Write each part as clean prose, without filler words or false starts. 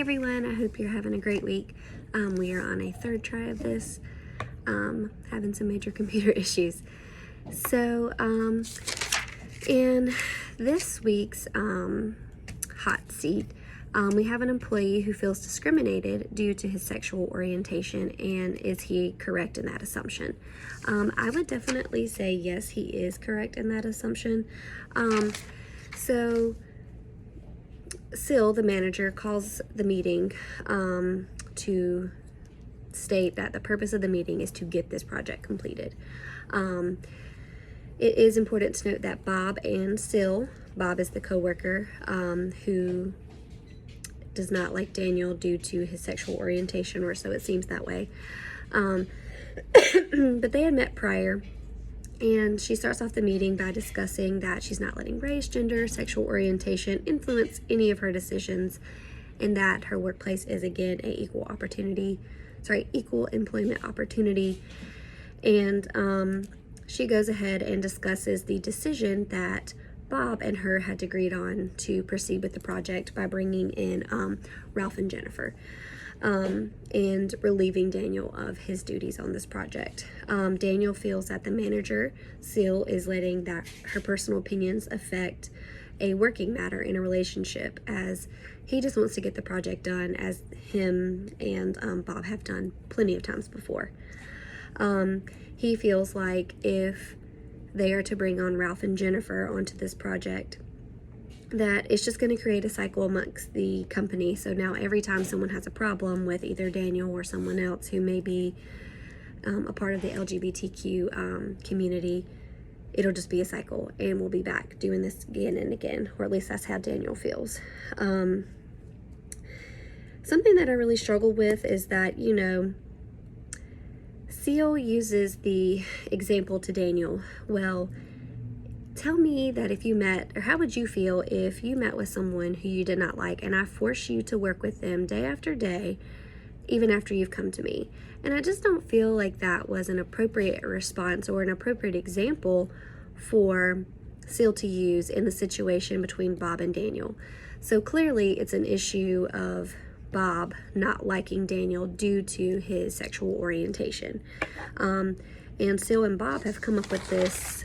everyone, I hope you're having a great week. We are on a third try of this, having some major computer issues. So, in this week's hot seat, we have an employee who feels discriminated due to his sexual orientation, and is he correct in that assumption? I would definitely say yes, he is correct in that assumption. So Sil, the manager, calls the meeting to state that the purpose of the meeting is to get this project completed. It is important to note that Bob and Sil, Bob is the co-worker who does not like Daniel due to his sexual orientation, or so it seems that way. But they had met prior, and she starts off the meeting by discussing that she's not letting race, gender, sexual orientation influence any of her decisions, and that her workplace is again equal employment opportunity. And she goes ahead and discusses the decision that Bob and her had agreed on to proceed with the project by bringing in Ralph and Jennifer, and relieving Daniel of his duties on this project. Daniel feels that the manager, Sil, is letting that her personal opinions affect a working matter in a relationship, as he just wants to get the project done, as him and Bob have done plenty of times before. He feels like if they are to bring on Ralph and Jennifer onto this project, that it's just going to create a cycle amongst the company. So now every time someone has a problem with either Daniel or someone else who may be a part of the LGBTQ community, it'll just be a cycle, and we'll be back doing this again and again, or at least that's how Daniel feels. Something that I really struggle with is that, Sil uses the example to Daniel. Well, tell me that if you met, or how would you feel if you met with someone who you did not like, and I force you to work with them day after day, even after you've come to me? And I just don't feel like that was an appropriate response or an appropriate example for Sil to use in the situation between Bob and Daniel. So clearly it's an issue of Bob not liking Daniel due to his sexual orientation. And Sil and Bob have come up with this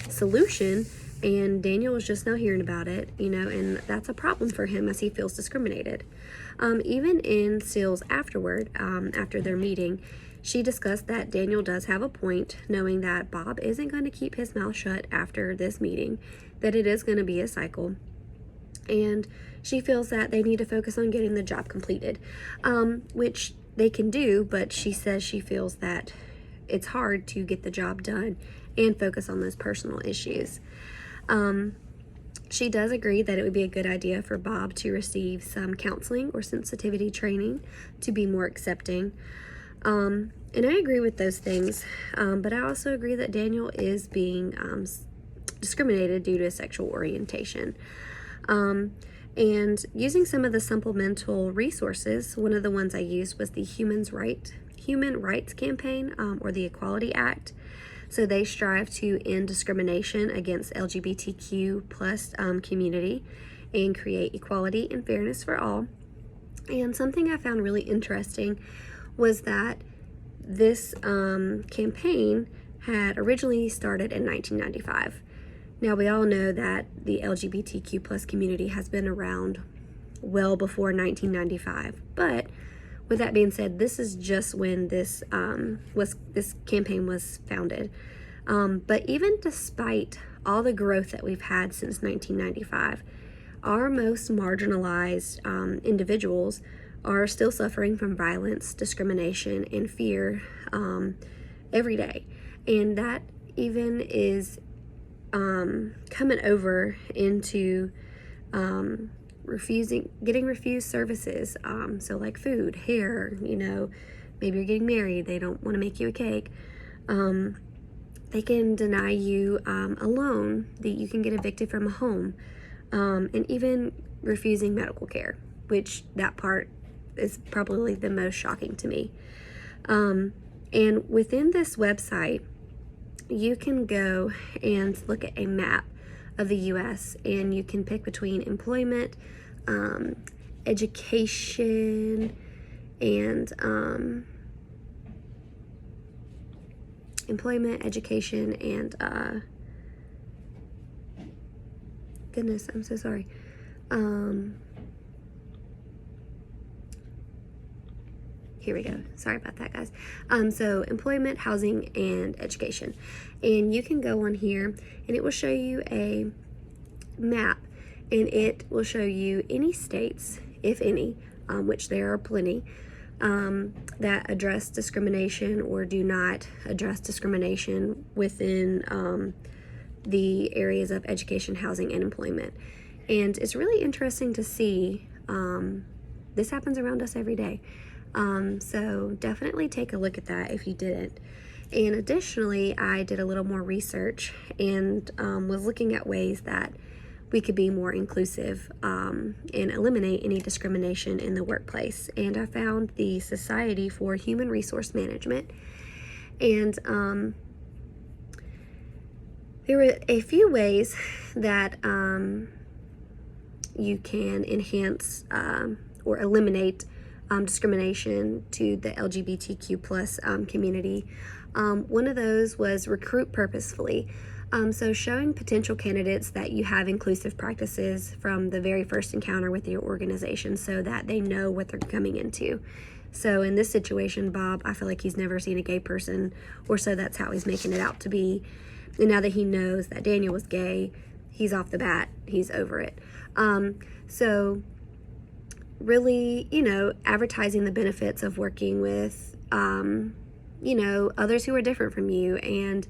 solution, and Daniel is just now hearing about it, and that's a problem for him as he feels discriminated. Even in Sil's afterward, after their meeting, she discussed that Daniel does have a point, knowing that Bob isn't going to keep his mouth shut after this meeting, that it is going to be a cycle, and she feels that they need to focus on getting the job completed, which they can do, but she says she feels that it's hard to get the job done and focus on those personal issues. She does agree that it would be a good idea for Bob to receive some counseling or sensitivity training to be more accepting. And I agree with those things, but I also agree that Daniel is being discriminated due to his sexual orientation. And using some of the supplemental resources, one of the ones I used was the Human Rights Campaign, or the Equality Act. So they strive to end discrimination against LGBTQ plus community and create equality and fairness for all. And something I found really interesting was that this campaign had originally started in 1995. Now, we all know that the LGBTQ plus community has been around well before 1995, but with that being said, this is just when this campaign was founded. But even despite all the growth that we've had since 1995, our most marginalized individuals are still suffering from violence, discrimination, and fear every day. And that even is coming over into getting refused services, so like food, hair, maybe you're getting married, they don't want to make you a cake. They can deny you a loan, that you can get evicted from a home, and even refusing medical care, which that part is probably the most shocking to me. And within this website, you can go and look at a map of the U.S. and you can pick between employment, education and employment, education, and goodness, I'm so sorry. Here we go. Sorry about that, guys. So employment, housing, and education. And you can go on here and it will show you a map, and it will show you any states, if any, which there are plenty, that address discrimination or do not address discrimination within the areas of education, housing, and employment. And it's really interesting to see. This happens around us every day. So definitely take a look at that if you didn't. And additionally, I did a little more research and was looking at ways that we could be more inclusive and eliminate any discrimination in the workplace. And I found the Society for Human Resource Management. And there were a few ways that you can enhance or eliminate discrimination to the LGBTQ plus community. One of those was recruit purposefully. So showing potential candidates that you have inclusive practices from the very first encounter with your organization so that they know what they're coming into. So in this situation, Bob, I feel like he's never seen a gay person, or so that's how he's making it out to be. And now that he knows that Daniel was gay, he's off the bat, he's over it. So really, advertising the benefits of working with, others who are different from you, and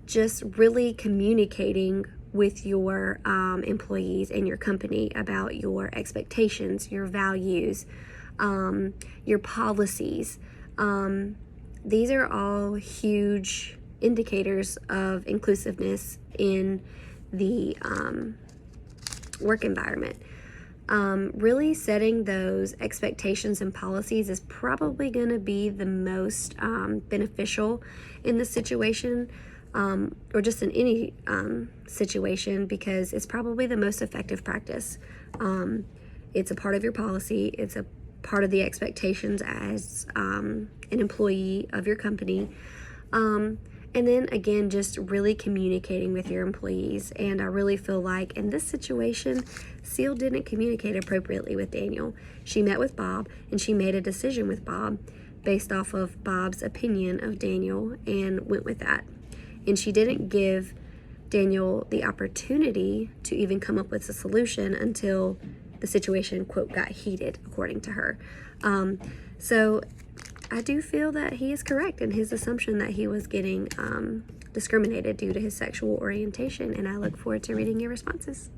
just really communicating with your employees and your company about your expectations, your values, your policies. These are all huge indicators of inclusiveness in the work environment. Really setting those expectations and policies is probably going to be the most beneficial in this situation, or just in any situation, because it's probably the most effective practice. It's a part of your policy. It's a part of the expectations as an employee of your company. And then again, just really communicating with your employees. And I really feel like in this situation, Seal didn't communicate appropriately with Daniel. She met with Bob and she made a decision with Bob based off of Bob's opinion of Daniel and went with that. And she didn't give Daniel the opportunity to even come up with a solution until the situation, quote, got heated, according to her. So I do feel that he is correct in his assumption that he was getting discriminated due to his sexual orientation, and I look forward to reading your responses.